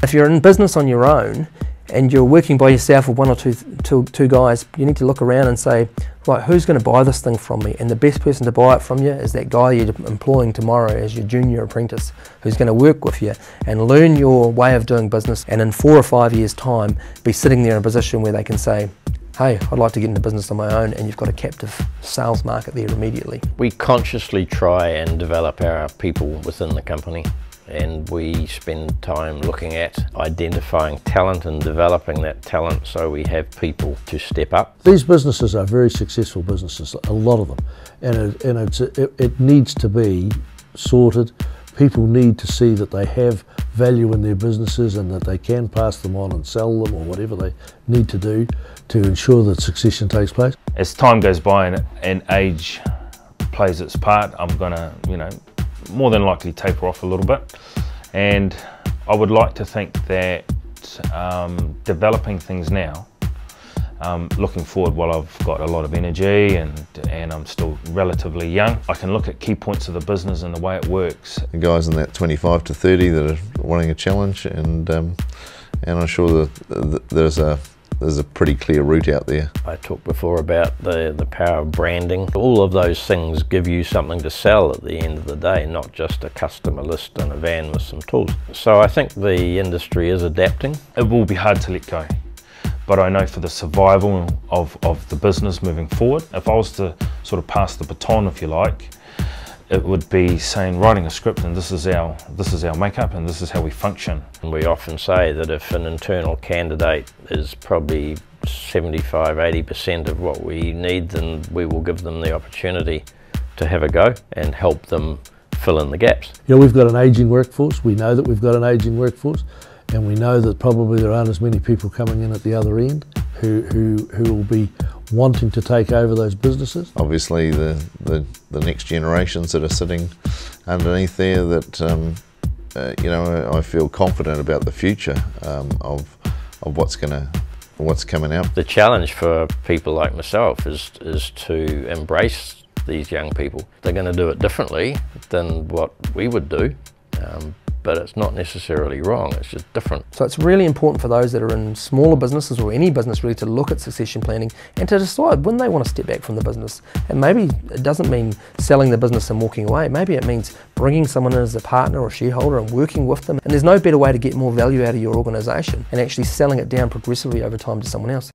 If you're in business on your own and you're working by yourself with one or two guys, you need to look around and say, right, who's going to buy this thing from me? And the best person to buy it from you is that guy you're employing tomorrow as your junior apprentice, who's going to work with you and learn your way of doing business, and in 4 or 5 years' time be sitting there in a position where they can say, hey, I'd like to get into business on my own, and you've got a captive sales market there immediately. We consciously try and develop our people within the company, and we spend time looking at identifying talent and developing that talent so we have people to step up. These businesses are very successful businesses, a lot of them, and it needs to be sorted. People need to see that they have value in their businesses and that they can pass them on and sell them or whatever they need to do to ensure that succession takes place. As time goes by and age plays its part, I'm gonna, more than likely taper off a little bit, and I would like to think that developing things now, looking forward while I've got a lot of energy and I'm still relatively young, I can look at key points of the business and the way it works. The guys in that 25 to 30 that are wanting a challenge, and I'm sure that there's a pretty clear route out there. I talked before about the power of branding. All of those things give you something to sell at the end of the day, not just a customer list and a van with some tools. So I think the industry is adapting. It will be hard to let go, but I know for the survival of the business moving forward, if I was to sort of pass the baton, if you like, it would be writing a script, and this is our makeup and this is how we function. And we often say that if an internal candidate is probably 75–80% of what we need, then we will give them the opportunity to have a go and help them fill in the gaps. We've got an ageing workforce. We know that we've got an ageing workforce, and we know that probably there aren't as many people coming in at the other end who will be wanting to take over those businesses. Obviously the next generations that are sitting underneath there, that I feel confident about the future of what's coming out. The challenge for people like myself is to embrace these young people. They're going to do it differently than what we would do. But it's not necessarily wrong, it's just different. So it's really important for those that are in smaller businesses, or any business really, to look at succession planning and to decide when they want to step back from the business. And maybe it doesn't mean selling the business and walking away. Maybe it means bringing someone in as a partner or shareholder and working with them. And there's no better way to get more value out of your organisation and actually selling it down progressively over time to someone else.